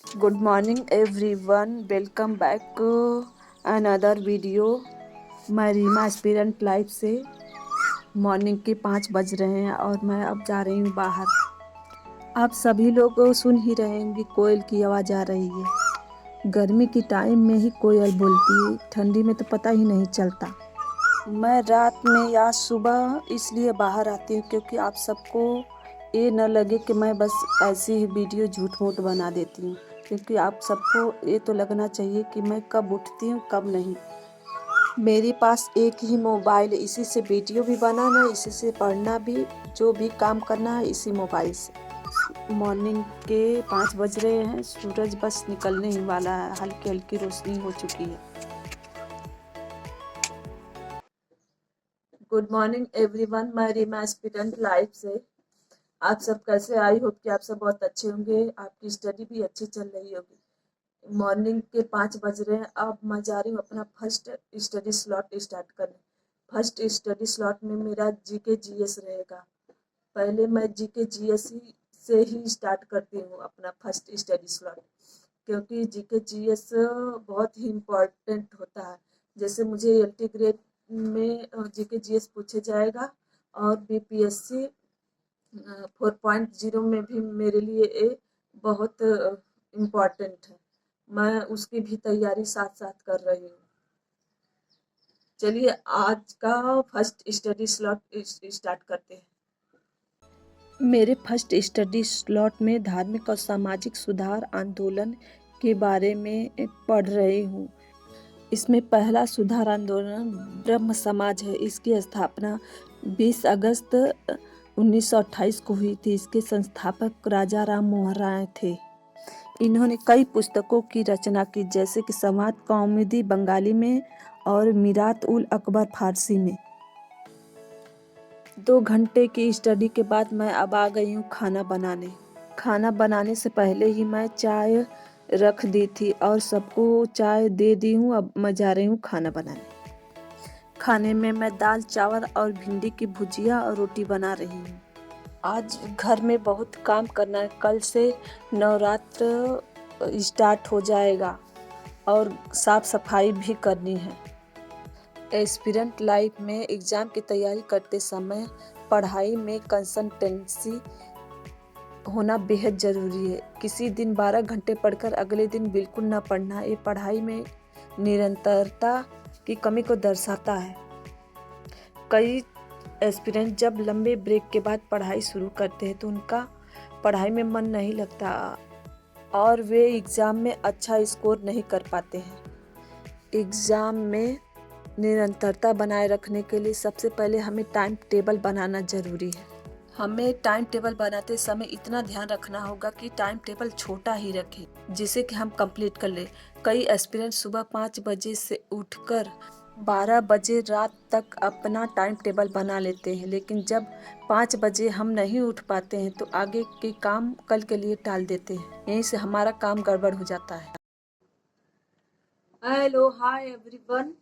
Good morning everyone. Welcome back to another video. मैं Reema aspirant life से morning के 5 बज रहे हैं और मैं अब जा रही हूँ बाहर। आप सभी लोग सुन ही रहे होंगे कोयल की आवाज़ आ रही है। गर्मी की टाइम में ही कोयल बोलती है, ठंडी में तो पता ही नहीं चलता। मैं रात में या सुबह इसलिए बाहर आती हूँ क्योंकि आप सबको ये न लगे कि मैं बस ऐसी ही वीडियो झूठ मूठ बना देती हूँ, क्योंकि आप सबको ये तो लगना चाहिए कि मैं कब उठती हूँ कब नहीं। मेरे पास एक ही मोबाइल है, इसी से वीडियो भी बनाना, इसी से पढ़ना भी, जो भी काम करना है इसी मोबाइल से। मॉर्निंग के 5 बज रहे हैं, सूरज बस निकलने ही वाला है, हल्की हल्की रोशनी हो चुकी है। गुड मॉर्निंग एवरीवन, मैं रीमा एस्पिरेंट लाइफ से। आप सब कैसे? आई होप कि आप सब बहुत अच्छे होंगे, आपकी स्टडी भी अच्छी चल रही होगी। मॉर्निंग के 5 बज रहे हैं, अब मैं जा रही हूँ अपना फर्स्ट स्टडी स्लॉट स्टार्ट करने। फर्स्ट स्टडी स्लॉट में मेरा जीके जीएस रहेगा। पहले मैं जीके जीएस से ही स्टार्ट करती हूँ अपना फर्स्ट स्टडी स्लॉट, क्योंकि जीके जीएस बहुत ही इम्पोर्टेंट होता है। जैसे मुझे एलटी ग्रेड में जीके जीएस पूछे जाएगा और बीपीएससी 4.0 में भी मेरे लिए ये बहुत इम्पोर्टेंट है। मैं उसकी भी तैयारी साथ साथ कर रही हूँ। चलिए आज का फर्स्ट स्टडी स्लॉट स्टार्ट करते हैं। मेरे फर्स्ट स्टडी स्लॉट में धार्मिक और सामाजिक सुधार आंदोलन के बारे में पढ़ रही हूँ। इसमें पहला सुधार आंदोलन ब्रह्म समाज है। इसकी स्थापना 20 अगस्त 1928 को हुई थी। इसके संस्थापक राजा राम मोहन राय थे। इन्होंने कई पुस्तकों की रचना की, जैसे कि समाज कौमुदी बंगाली में और मिरात उल अकबर फारसी में। 2 घंटे की स्टडी के बाद मैं अब आ गई हूँ खाना बनाने। खाना बनाने से पहले ही मैं चाय रख दी थी और सबको चाय दे दी हूँ। अब मैं जा रही हूँ खाना बनाने। खाने में मैं दाल चावल और भिंडी की भुजिया और रोटी बना रही हूँ। आज घर में बहुत काम करना है, कल से नवरात्र स्टार्ट हो जाएगा और साफ सफाई भी करनी है। एस्पिरेंट लाइफ में एग्ज़ाम की तैयारी करते समय पढ़ाई में कंसिस्टेंसी होना बेहद ज़रूरी है। किसी दिन 12 घंटे पढ़कर अगले दिन बिल्कुल न पढ़ना, ये पढ़ाई में निरंतरता की कमी को दर्शाता है। कई एस्पिरेंट जब लंबे ब्रेक के बाद पढ़ाई शुरू करते हैं तो उनका पढ़ाई में मन नहीं लगता और वे एग्ज़ाम में अच्छा स्कोर नहीं कर पाते हैं। एग्ज़ाम में निरंतरता बनाए रखने के लिए सबसे पहले हमें टाइम टेबल बनाना ज़रूरी है। हमें टाइम टेबल बनाते समय इतना ध्यान रखना होगा कि टाइम टेबल छोटा ही रखें, जिसे कि हम कंप्लीट कर लें। कई एस्पिरेंट सुबह 5 बजे से उठकर 12 बजे रात तक अपना टाइम टेबल बना लेते हैं, लेकिन जब 5 बजे हम नहीं उठ पाते हैं तो आगे के काम कल के लिए टाल देते हैं। यहीं से हमारा काम गड़बड़ हो जाता है। हेलो हाय एवरीवन,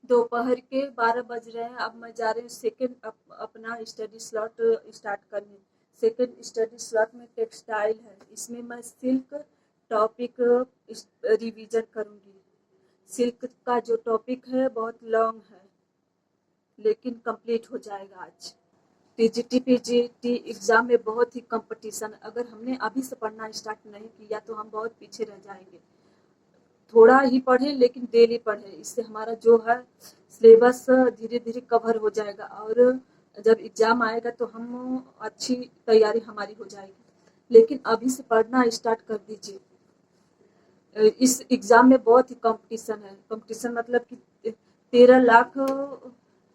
दोपहर के 12 बज रहे हैं। अब मैं जा रही हूँ सेकेंड अपना स्टडी स्लॉट स्टार्ट करने। सेकेंड स्टडी स्लॉट में टेक्सटाइल है। इसमें मैं सिल्क टॉपिक रिवीजन करूँगी। सिल्क का जो टॉपिक है बहुत लॉन्ग है, लेकिन कंप्लीट हो जाएगा आज। टीजीटी पीजीटी एग्ज़ाम में बहुत ही कंपटीशन, अगर हमने अभी से पढ़ना स्टार्ट नहीं किया तो हम बहुत पीछे रह जाएंगे। थोड़ा ही पढ़ें लेकिन डेली पढ़ें, इससे हमारा जो है सिलेबस धीरे धीरे कवर हो जाएगा और जब एग्ज़ाम आएगा तो हम अच्छी तैयारी हमारी हो जाएगी। लेकिन अभी से पढ़ना स्टार्ट कर दीजिए। इस एग्ज़ाम में बहुत ही कंपटीशन है। कंपटीशन मतलब कि 13 लाख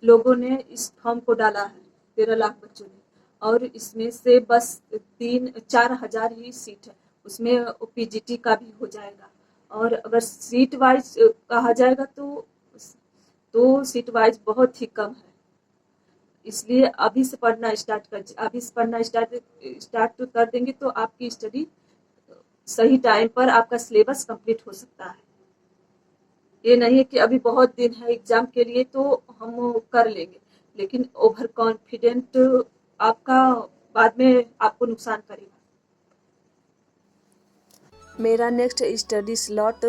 लोगों ने इस फॉर्म को डाला है, 13 लाख बच्चों ने, और इसमें से बस 3-4 हज़ार ही सीट है। उसमें पीजीटी का भी हो जाएगा और अगर सीट वाइज कहा जाएगा तो सीट वाइज बहुत ही कम है। इसलिए अभी से पढ़ना स्टार्ट कर, अभी से पढ़ना स्टार्ट कर देंगे तो आपकी स्टडी सही टाइम पर आपका सिलेबस कंप्लीट हो सकता है। ये नहीं है कि अभी बहुत दिन है एग्जाम के लिए तो हम कर लेंगे, लेकिन ओवर कॉन्फिडेंट आपका बाद में आपको नुकसान करेगा। मेरा नेक्स्ट स्टडी स्लॉट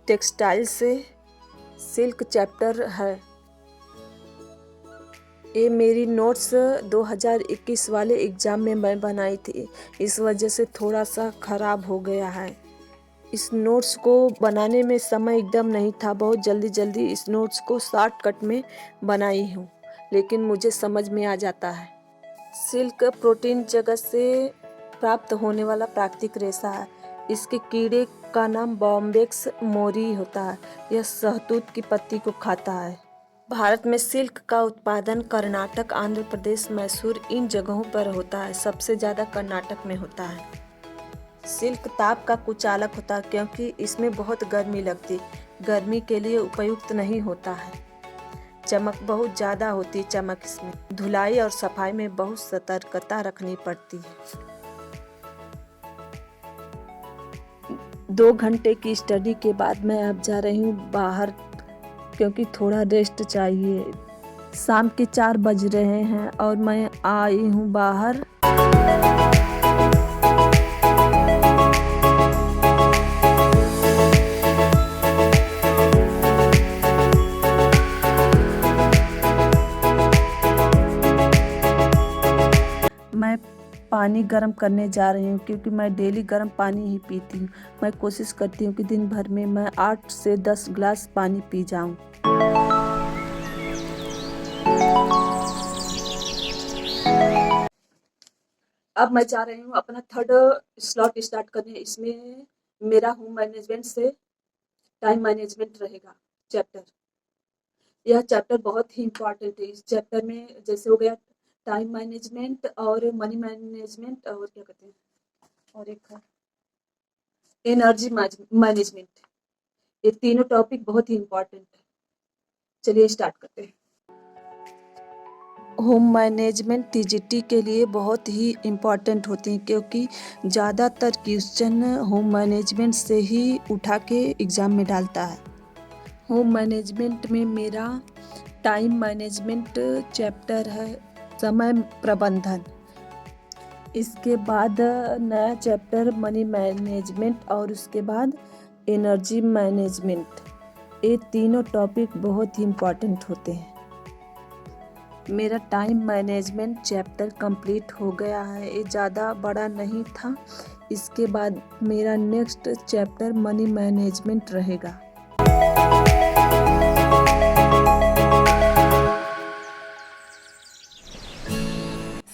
टेक्सटाइल से सिल्क चैप्टर है। ये मेरी नोट्स 2021 वाले एग्ज़ाम में मैं बनाई थी, इस वजह से थोड़ा सा ख़राब हो गया है। इस नोट्स को बनाने में समय एकदम नहीं था, बहुत जल्दी जल्दी इस नोट्स को शॉर्टकट में बनाई हूँ, लेकिन मुझे समझ में आ जाता है। सिल्क प्रोटीन जगत से प्राप्त होने वाला प्राकृतिक रेशा है। इसके कीड़े का नाम बॉम्बेक्स मोरी होता है। यह शहतूत की पत्ती को खाता है। भारत में सिल्क का उत्पादन कर्नाटक, आंध्र प्रदेश, मैसूर इन जगहों पर होता है। सबसे ज़्यादा कर्नाटक में होता है। सिल्क ताप का कुचालक होता है क्योंकि इसमें बहुत गर्मी लगती, गर्मी के लिए उपयुक्त नहीं होता है। चमक बहुत ज़्यादा होती है, चमक इसमें धुलाई और सफाई में बहुत सतर्कता रखनी पड़ती है। 2 घंटे की स्टडी के बाद मैं अब जा रही हूँ बाहर, क्योंकि थोड़ा रेस्ट चाहिए। शाम के 4 बज रहे हैं और मैं आई हूँ बाहर। मैं पानी गर्म करने जा रही हूँ क्योंकि मैं डेली गर्म पानी ही पीती हूँ। मैं कोशिश करती हूँ कि दिन भर में मैं 8 से 10 गिलास पानी पी जाऊँ। अब मैं जा रही हूँ अपना 3rd स्लॉट स्टार्ट करने। इसमें मेरा होम मैनेजमेंट से टाइम मैनेजमेंट रहेगा चैप्टर। यह चैप्टर बहुत ही इम्पोर्टेंट है। इस चैप्टर में जैसे हो गया टाइम मैनेजमेंट और मनी मैनेजमेंट और क्या कहते हैं, और एक है एनर्जी मैनेजमेंट। ये तीनों टॉपिक बहुत ही इम्पोर्टेंट है। चलिए स्टार्ट करते हैं। होम मैनेजमेंट टीजीटी के लिए बहुत ही इम्पॉर्टेंट होती हैं क्योंकि ज़्यादातर क्वेश्चन होम मैनेजमेंट से ही उठा के एग्ज़ाम में डालता है। होम मैनेजमेंट में मेरा टाइम मैनेजमेंट चैप्टर है, समय प्रबंधन। इसके बाद नया चैप्टर मनी मैनेजमेंट और उसके बाद एनर्जी मैनेजमेंट। ये तीनों टॉपिक बहुत ही इम्पॉर्टेंट होते हैं। मेरा टाइम मैनेजमेंट चैप्टर कंप्लीट हो गया है, ये ज़्यादा बड़ा नहीं था। इसके बाद मेरा नेक्स्ट चैप्टर मनी मैनेजमेंट रहेगा।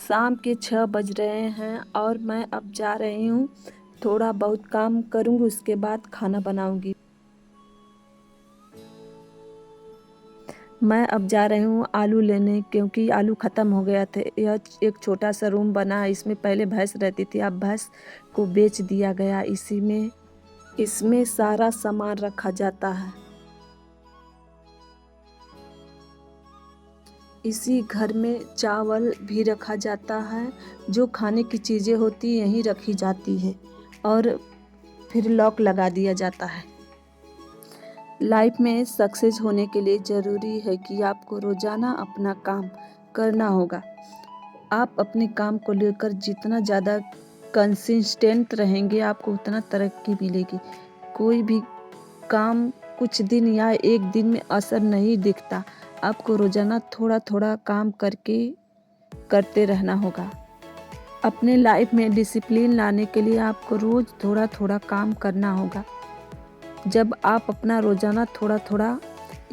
शाम के 6 बज रहे हैं और मैं अब जा रही हूँ, थोड़ा बहुत काम करूँगी, उसके बाद खाना बनाऊँगी। मैं अब जा रही हूँ आलू लेने क्योंकि आलू ख़त्म हो गया थे। यह एक छोटा सा रूम बना है, इसमें पहले भैंस रहती थी, अब भैंस को बेच दिया गया। इसमें सारा सामान रखा जाता है। इसी घर में चावल भी रखा जाता है, जो खाने की चीज़ें होती यहीं रखी जाती है और फिर लॉक लगा दिया जाता है। लाइफ में सक्सेस होने के लिए ज़रूरी है कि आपको रोज़ाना अपना काम करना होगा। आप अपने काम को लेकर जितना ज़्यादा कंसिस्टेंट रहेंगे, आपको उतना तरक्की मिलेगी। कोई भी काम कुछ दिन या एक दिन में असर नहीं दिखता, आपको रोज़ाना थोड़ा थोड़ा काम करते रहना होगा। अपने लाइफ में डिसिप्लिन लाने के लिए आपको रोज़ थोड़ा थोड़ा काम करना होगा। जब आप अपना रोज़ाना थोड़ा थोड़ा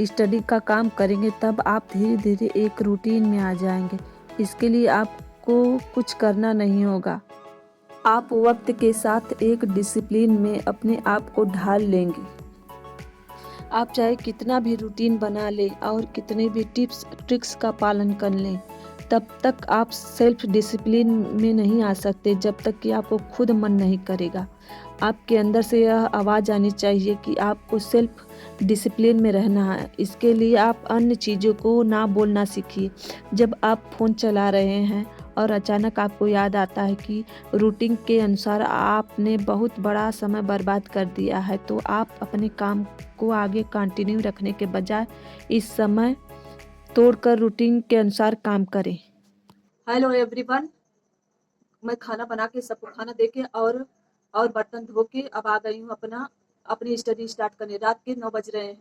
स्टडी का काम करेंगे, तब आप धीरे धीरे एक रूटीन में आ जाएंगे। इसके लिए आपको कुछ करना नहीं होगा, आप वक्त के साथ एक डिसिप्लिन में अपने आप को ढाल लेंगे। आप चाहे कितना भी रूटीन बना लें और कितने भी टिप्स ट्रिक्स का पालन कर लें, तब तक आप सेल्फ डिसिप्लिन में नहीं आ सकते जब तक कि आपको खुद मन नहीं करेगा। आपके अंदर से यह आवाज़ आनी चाहिए कि आपको सेल्फ डिसिप्लिन में रहना है। इसके लिए आप अन्य चीज़ों को ना बोलना सीखिए। जब आप फ़ोन चला रहे हैं और अचानक आपको याद आता है कि रूटीन के अनुसार आपने बहुत बड़ा समय बर्बाद कर दिया है, तो आप अपने काम को आगे कंटिन्यू रखने के बजाय इस समय तोड़कर रूटीन के अनुसार काम करें। हेलो एवरीवन, मैं खाना बना के सबको खाना दे के और और बर्तन धो के अब आ गई हूँ अपनी स्टडी स्टार्ट करने। रात के 9 बज रहे हैं।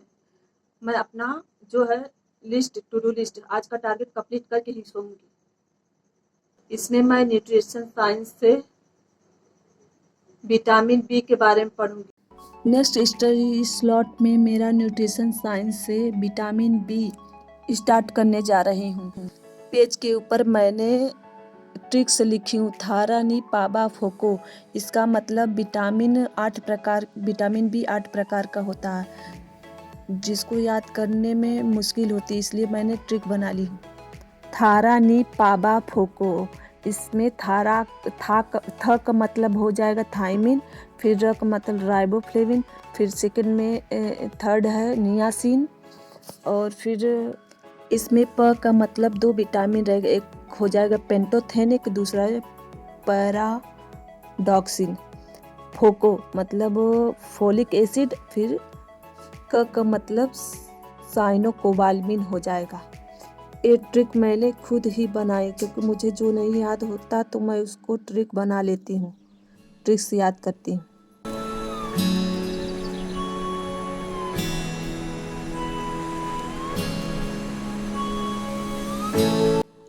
मैं अपना जो है लिस्ट, टू डू लिस्ट, आज का टारगेट कंप्लीट करके ही सोऊंगी। इसमें मैं न्यूट्रिशन साइंस से विटामिन बी के बारे में पढ़ूंगी। नेक्स्ट स्टडी स्लॉट में मेरा न्यूट्रिशन साइंस से विटामिन बी स्टार्ट करने जा रही हूँ। पेज के ऊपर मैंने ट्रिक्स लिखी हूँ, थारा नी पाबा फोको। इसका मतलब विटामिन बी 8 प्रकार का होता है, जिसको याद करने में मुश्किल होती है, इसलिए मैंने ट्रिक बना ली हूँ। थारा नी पाबा फोको, इसमें थ का मतलब हो जाएगा थायमिन, फिर र का मतलब राइबोफ्लेविन, फिर सेकंड में थर्ड है नियासिन, और फिर इसमें प का मतलब 2 विटामिन रहेगा, एक हो जाएगा पेंटोथेनिक, दूसरा पैराडॉक्सिन। फोको मतलब फोलिक एसिड, फिर क का मतलब साइनोकोबाल्मिन हो जाएगा। ये ट्रिक मैंने खुद ही बनाई, क्योंकि मुझे जो नहीं याद होता तो मैं उसको ट्रिक बना लेती हूँ, ट्रिक्स याद करती हूँ।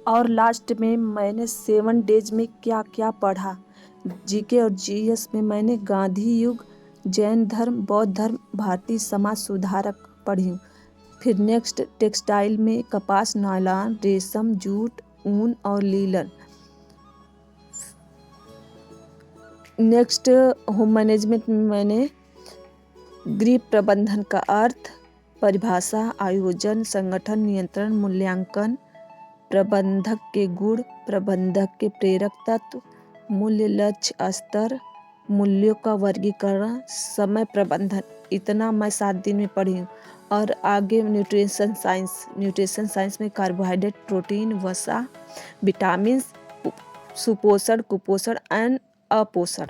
और लास्ट में मैंने 7 डेज में क्या क्या पढ़ा। जीके और जीएस में मैंने गांधी युग, जैन धर्म, बौद्ध धर्म, भारतीय समाज सुधारक पढ़ी हूँ। फिर नेक्स्ट टेक्सटाइल में कपास, नायलॉन, रेशम, जूट, ऊन और लीलन। नेक्स्ट होम मैनेजमेंट में मैंने गृह प्रबंधन का अर्थ, परिभाषा, आयोजन, संगठन, नियंत्रण, मूल्यांकन, प्रबंधक के गुण, प्रबंधक के प्रेरक तत्व, मूल्य, लक्ष्य स्तर, मूल्यों का वर्गीकरण, समय प्रबंधन, इतना मैं 7 दिन में पढ़ी हूँ। और आगे न्यूट्रिशन साइंस में कार्बोहाइड्रेट, प्रोटीन, वसा, विटामिन, सुपोषण, कुपोषण एंड अपोषण।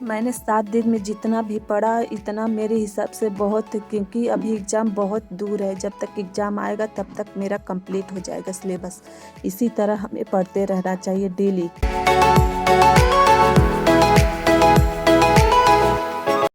मैंने 7 दिन में जितना भी पढ़ा, इतना मेरे हिसाब से बहुत है, क्योंकि अभी एग्ज़ाम बहुत दूर है। जब तक एग्ज़ाम आएगा तब तक मेरा कंप्लीट हो जाएगा सिलेबस। इसी तरह हमें पढ़ते रहना चाहिए डेली।